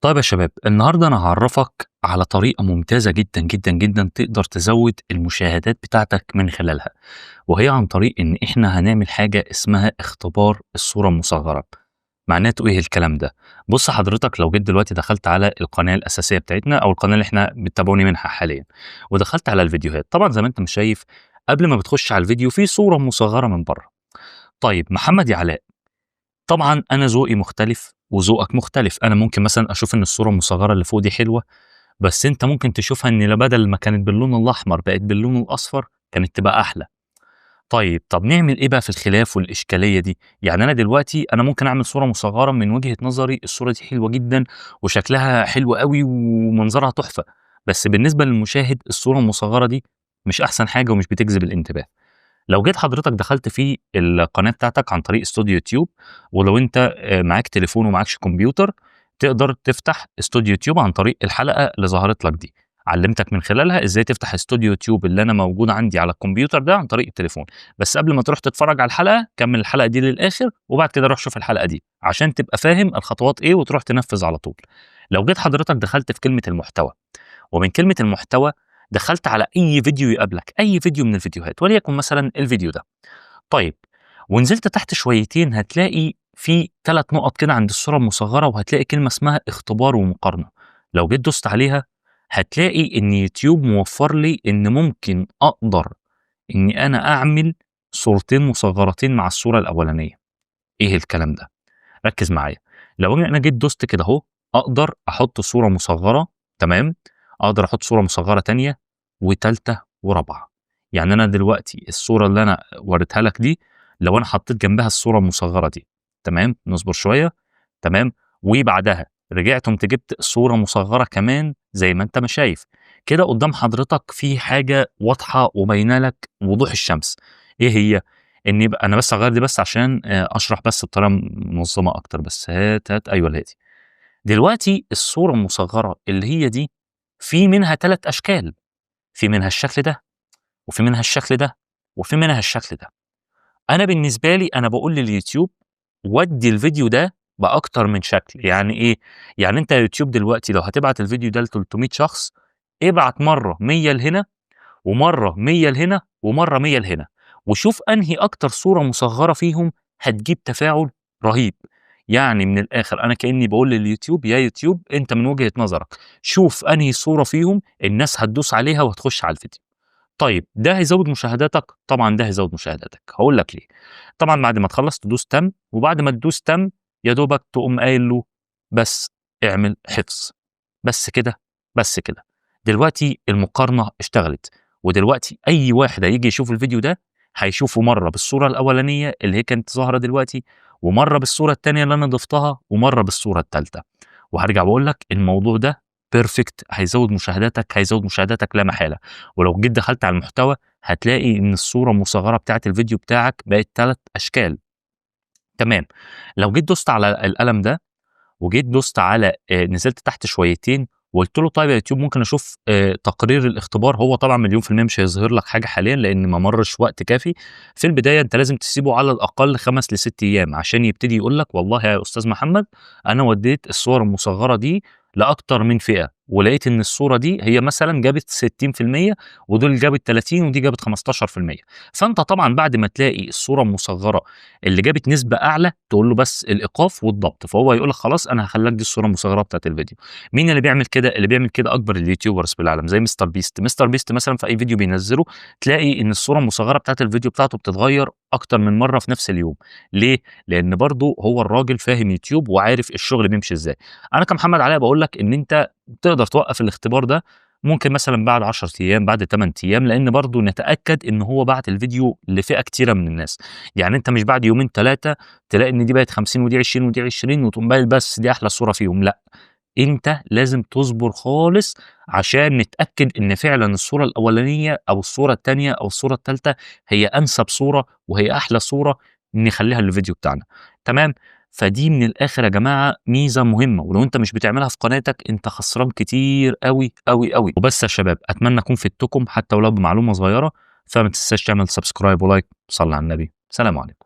طيب يا شباب، النهارده أنا هاعرّفك على طريقة ممتازة جدًا، جدًا، جدًا تقدر تزوّد المشاهدات بتاعتك من خلالها، وهي عن طريق إن إحنا هنعمل حاجة اسمها اختبار الصورة المصغّرة. معناته إيه الكلام ده؟ بُص حضرتك لو جيت دلوقتي دخلت على القناة الأساسية بتاعتنا أو القناة اللي إحنا بتتابعوني منها حاليًا، ودخلت على الفيديوهات، طبعًا زي ما أنت شايف قبل ما بتخش على الفيديو في صورة مصغّرة من برّه. طيب محمد يا علاء، طبعًا أنا ذوقي مختلف وذوقك مختلف، أنا ممكن مثلًا أشوف إن الصورة المصغّرة اللي فوق دي حلوة، بس أنت ممكن تشوفها إن بدل ما كانت باللون الأحمر بقت باللون الأصفر، كانت تبقى أحلى. طيب، طب نعمل إيه بقى في الخلاف والإشكالية دي؟ يعني أنا دلوقتي أنا ممكن أعمل صورة مصغّرة من وجهة نظري الصورة دي حلوة جدًا وشكلها حلو أوي ومنظرها تحفة، بس بالنسبة للمشاهد الصورة المصغّرة دي مش أحسن حاجة ومش بتجذب الانتباه. لو جيت حضرتك دخلت في القناة بتاعتك عن طريق استوديو يوتيوب، ولو أنت معاك تليفون ومعاكش كمبيوتر، تقدر تفتح استوديو يوتيوب عن طريق الحلقة اللي ظهرت لك دي، علّمتك من خلالها إزاي تفتح استوديو يوتيوب اللي أنا موجود عندي على الكمبيوتر ده عن طريق التليفون، بس قبل ما تروح تتفرج على الحلقة، كمّل الحلقة دي للآخر، وبعد كده روح شوف الحلقة دي، عشان تبقى فاهم الخطوات إيه وتروح تنفذ على طول. لو جيت حضرتك دخلت في كلمة المحتوى ومن كلمة المحتوى دخلت على أي فيديو يقابلك، أي فيديو من الفيديوهات وليكن مثلًا الفيديو ده، طيب ونزلت تحت شويتين هتلاقي في 3 نقط كده عند الصورة المصغرة وهتلاقي كلمة اسمها اختبار ومقارنة، لو جيت دوست عليها هتلاقي إن يوتيوب موفّر لي إن ممكن أقدر إني أنا أعمل صورتين مصغرتين مع الصورة الأولانية. إيه الكلام ده؟ ركّز معايا، لو أنا جيت دوست كده أهو، أقدر أحُط صورة مصغّرة تمام، أقدر أحُط صورة مصغّرة تانية وتالتة ورابعة، يعني أنا دلوقتي الصورة اللي أنا وريتها لك دي، لو أنا حطيت جنبها الصورة المصغّرة دي تمام، نصبر شوية تمام، وبعدها رجعت قُمت جِبت صورة مصغّرة كمان زي ما أنت ما شايف، كده قدّام حضرتك في حاجة واضحة وباينة لك وضوح الشمس، إيه هي؟ إن يبقى أنا بس هاغيّر دي بس عشان أشرح بس بطريقة منظمة أكتر بس هات أيوه هي دي. دلوقتي الصورة المصغّرة اللي هي دي، في منها 3 أشكال، في منها الشكل ده، وفي منها الشكل ده، وفي منها الشكل ده. أنا بالنسبة لي أنا باقول لليوتيوب ودّي الفيديو ده بأكتر من شكل، يعني إيه؟ يعني أنت يا يوتيوب دلوقتي لو هتبعت الفيديو ده ل300 شخص، ابعت مرّة 100 لهنا ومرّة 100 لهنا، ومرّة 100 لهنا، وشوف أنهي أكتر صورة مصغّرة فيهم هتجيب تفاعل رهيب. يعني من الآخر أنا كإني باقول لليوتيوب يا يوتيوب أنت من وجهة نظرك شوف أنهي صورة فيهم الناس هتدوس عليها وهتخش على الفيديو. طيب ده هيزوّد مشاهداتك؟ طبعًا ده هيزوّد مشاهداتك، هاقول لك ليه. طبعًا بعد ما تخلّص تدوس تَم، وبعد ما تدوس تَم يا دوبك تقوم قايل له بس اعمل حفظ، بس كده، بس كده. دلوقتي المقارنة اشتغلت، ودلوقتي أي واحد هييجي يشوف الفيديو ده، هيشوفه مرّة بالصورة الأولانية اللي هي كانت ظاهرة دلوقتي، ومرّة بالصورة التانية اللي أنا ضفتها، ومرّة بالصورة التالتة. وهارجع واقول لك الموضوع ده perfect هيزوّد مشاهداتك لا محالة. ولو جيت دخلت على المحتوى هتلاقي إن الصورة المصغّرة بتاعة الفيديو بتاعك بقت 3 أشكال، تمام. لو جيت دوست على القلم ده وجيت دوست على نزلت تحت شويتين وقُلت له طيب يا يوتيوب ممكن أشوف تقرير الاختبار، هو طبعًا مليون في المِيّة مش هيظهر لك حاجة حاليًا لإن ما مرّش وقت كافي، في البداية أنت لازم تسيبه على الأقل 5 ل6 أيام عشان يبتدي يقول لك والله يا أستاذ محمد أنا ودّيت الصور المصغّرة دي لأكتر من فئة، ولقيت إن الصورة دي هي مثلًا جابت 60% ودول جابت 30 ودي جابت 15%، فأنت طبعًا بعد ما تلاقي الصورة المصغّرة اللي جابت نسبة أعلى تقول له بس الإيقاف والضبط، فهو هيقول لك خلاص أنا هاخلّي لك دي الصورة المصغّرة بتاعة الفيديو. مين اللي بيعمل كده؟ اللي بيعمل كده أكبر اليوتيوبرز في العالم زي مستر بيست. مستر بيست مثلًا في أي فيديو بينزّله تلاقي إن الصورة المصغّرة بتاعة الفيديو بتاعته بتتغيّر أكتر من مرّة في نفس اليوم. ليه؟ لإن برضه هو الراجل فاهم يوتيوب وعارف الشغل بيمشي إزاي. أنا كمحمد علاء باقول لك إن أنت تقدر توقّف الاختبار ده ممكن مثلًا بعد 10 أيام، بعد 8 أيام، لإن برضه نتأكد إن هو بعت الفيديو لفئة كتيرة من الناس. يعني أنت مش بعد يومين 3 تلاقي إن دي بقت 50 ودي 20 ودي 20 وتقوم قايل بس دي أحلى صورة فيهم، لأ، أنت لازم تصبر خالص عشان نتأكد إن فعلًا الصورة الأولانية أو الصورة التانية أو الصورة التالتة هي أنسب صورة وهي أحلى صورة نخلّيها للفيديو بتاعنا، تمام؟ فدي من الآخر يا جماعة ميزة مهمة، ولو أنت مش بتعملها في قناتك أنت خسران كتير أوي، أوي، أوي. وبس يا شباب أتمنى أكون فدتكم حتى ولو بمعلومة صغيرة، فما تنساش تعمل subscribe ولايك، صلّي على النبي، سلام عليكم.